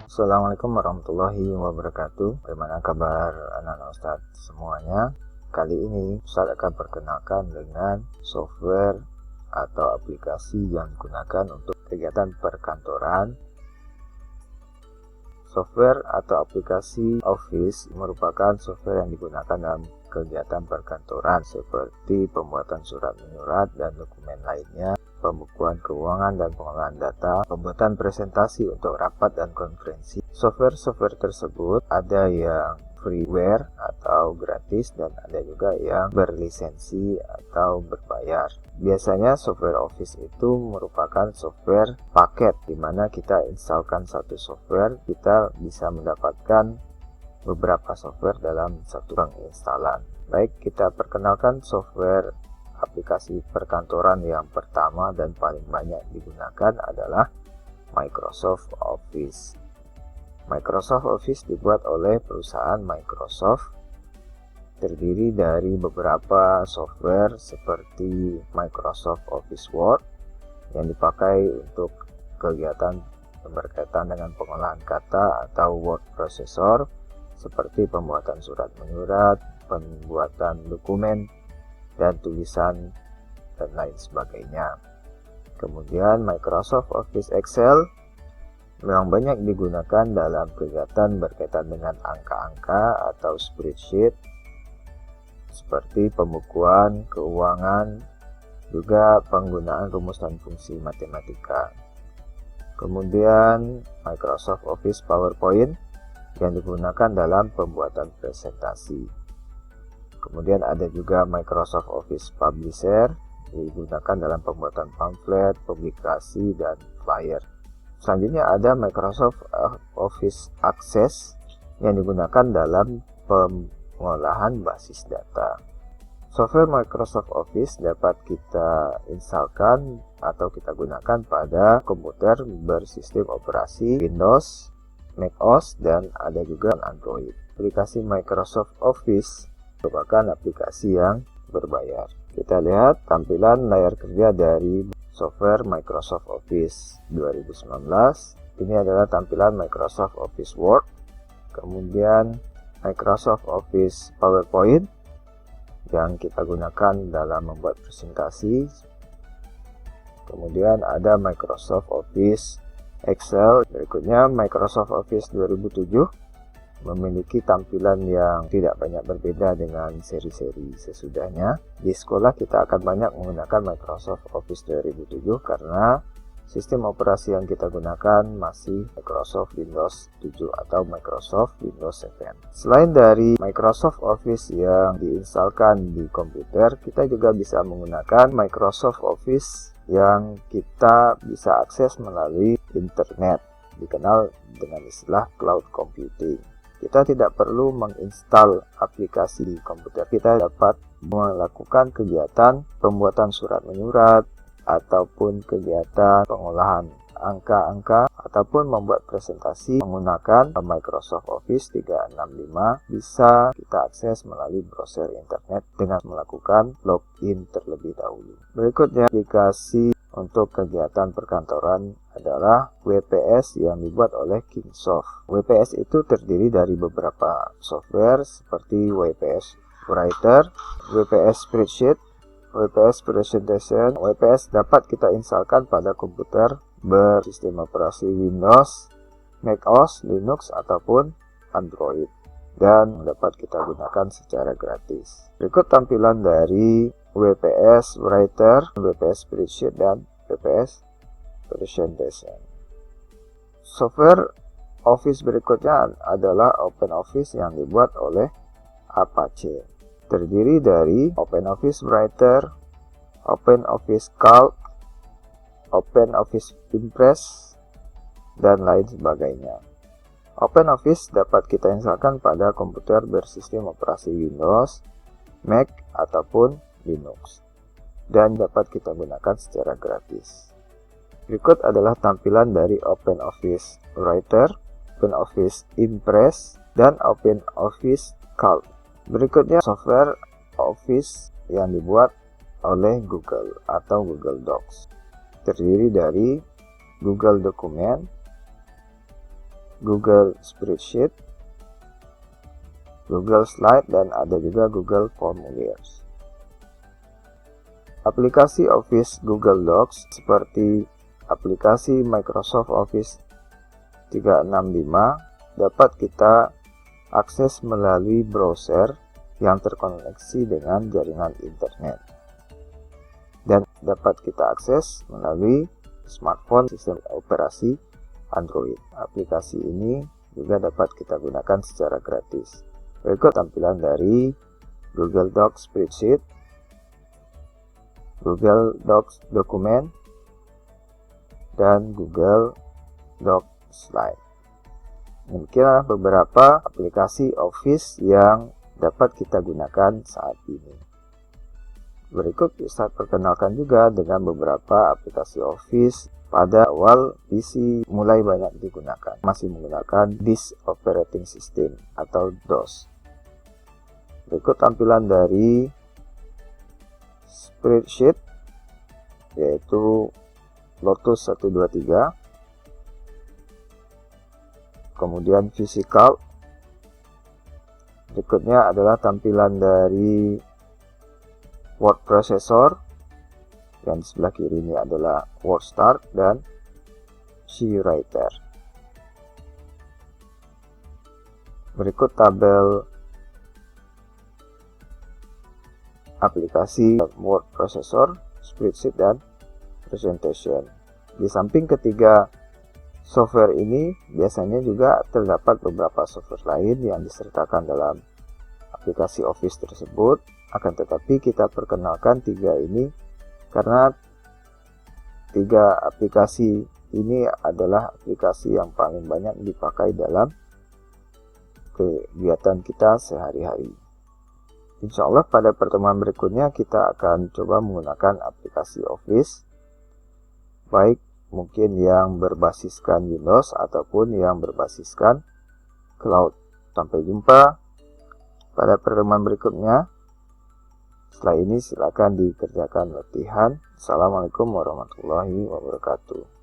Assalamualaikum warahmatullahi wabarakatuh. Bagaimana kabar anak-anak Ustadz semuanya? Kali ini Ustadz akan perkenalkan dengan software atau aplikasi yang digunakan untuk kegiatan perkantoran. Software atau aplikasi Office merupakan software yang digunakan dalam kegiatan perkantoran seperti pembuatan surat menyurat dan dokumen lainnya, pembukuan keuangan dan pengolahan data, pembuatan presentasi untuk rapat dan konferensi. Software-software tersebut ada yang freeware atau gratis dan ada juga yang berlisensi atau berbayar. Biasanya software Office itu merupakan software paket di mana kita instalkan satu software, kita bisa mendapatkan beberapa software dalam satu penginstalan. Baik, kita perkenalkan software aplikasi perkantoran yang pertama dan paling banyak digunakan adalah Microsoft Office. Microsoft Office dibuat oleh perusahaan Microsoft, terdiri dari beberapa software seperti Microsoft Office Word yang dipakai untuk kegiatan berkaitan dengan pengolahan kata atau word processor, seperti pembuatan surat menyurat, pembuatan dokumen dan tulisan dan lain sebagainya. Kemudian Microsoft Office Excel memang banyak digunakan dalam kegiatan berkaitan dengan angka-angka atau spreadsheet seperti pembukuan keuangan, juga penggunaan rumus dan fungsi matematika. Kemudian Microsoft Office PowerPoint yang digunakan dalam pembuatan presentasi. Kemudian ada juga Microsoft Office Publisher yang digunakan dalam pembuatan pamflet, publikasi, dan flyer. Selanjutnya ada Microsoft Office Access yang digunakan dalam pengolahan basis data. Software Microsoft Office dapat kita instalkan atau kita gunakan pada komputer bersistem operasi Windows, macOS, dan ada juga Android. Aplikasi Microsoft Office merupakan aplikasi yang berbayar. Kita lihat tampilan layar kerja dari software Microsoft Office 2019. Ini adalah tampilan Microsoft Office Word. Kemudian Microsoft Office PowerPoint yang kita gunakan dalam membuat presentasi. Kemudian ada Microsoft Office Excel. Berikutnya Microsoft Office 2007 memiliki tampilan yang tidak banyak berbeda dengan seri-seri sesudahnya. Di sekolah kita akan banyak menggunakan Microsoft Office 2007 karena sistem operasi yang kita gunakan masih Microsoft Windows 7 atau Microsoft Windows 7. Selain dari Microsoft Office yang diinstalkan di komputer, kita juga bisa menggunakan Microsoft Office yang kita bisa akses melalui internet, dikenal dengan istilah cloud computing. Kita tidak perlu menginstal aplikasi di komputer, kita dapat melakukan kegiatan pembuatan surat menyurat ataupun kegiatan pengolahan angka-angka ataupun membuat presentasi menggunakan Microsoft Office 365 bisa kita akses melalui browser internet dengan melakukan login terlebih dahulu. Berikutnya aplikasi untuk kegiatan perkantoran adalah WPS yang dibuat oleh Kingsoft. WPS itu terdiri dari beberapa software seperti WPS Writer, WPS Spreadsheet, WPS Presentation. WPS dapat kita instalkan pada komputer bersistem operasi Windows, macOS, Linux, ataupun Android dan dapat kita gunakan secara gratis. Berikut tampilan dari WPS Writer, WPS Spreadsheet, dan WPS Presentation. Software Office berikutnya adalah OpenOffice yang dibuat oleh Apache. Terdiri dari OpenOffice Writer, OpenOffice Calc, OpenOffice Impress, dan lain sebagainya. OpenOffice dapat kita instalkan pada komputer bersistem operasi Windows, Mac, ataupun Linux, dan dapat kita gunakan secara gratis. Berikut adalah tampilan dari OpenOffice Writer, OpenOffice Impress, dan OpenOffice Calc. Berikutnya software Office yang dibuat oleh Google atau Google Docs. Terdiri dari Google Dokumen, Google Spreadsheet, Google Slide, dan ada juga Google Formulirs. Aplikasi Office Google Docs seperti aplikasi Microsoft Office 365 dapat kita akses melalui browser yang terkoneksi dengan jaringan internet, dan dapat kita akses melalui smartphone sistem operasi Android. Aplikasi ini juga dapat kita gunakan secara gratis. Berikut tampilan dari Google Docs Spreadsheet, Google Docs Dokumen, dan Google Docs Slide. Demikianlah beberapa aplikasi Office yang dapat kita gunakan saat ini. Berikut saya perkenalkan juga dengan beberapa aplikasi Office pada awal PC mulai banyak digunakan, masih menggunakan disk operating system atau DOS. Berikut tampilan dari Spreadsheet, yaitu Lotus 123, kemudian Physical. Berikutnya adalah tampilan dari Word Processor, yang di sebelah kiri ini adalah WordStart dan SheWriter. Berikut tabel aplikasi Word Processor, Spreadsheet, dan Presentation. Di samping ketiga software ini, biasanya juga terdapat beberapa software lain yang disertakan dalam aplikasi Office tersebut. Akan tetapi kita perkenalkan tiga ini karena tiga aplikasi ini adalah aplikasi yang paling banyak dipakai dalam kegiatan kita sehari-hari. Insya Allah pada pertemuan berikutnya kita akan coba menggunakan aplikasi Office, baik mungkin yang berbasiskan Windows ataupun yang berbasiskan cloud. Sampai jumpa pada pertemuan berikutnya. Setelah ini silakan dikerjakan latihan. Assalamualaikum warahmatullahi wabarakatuh.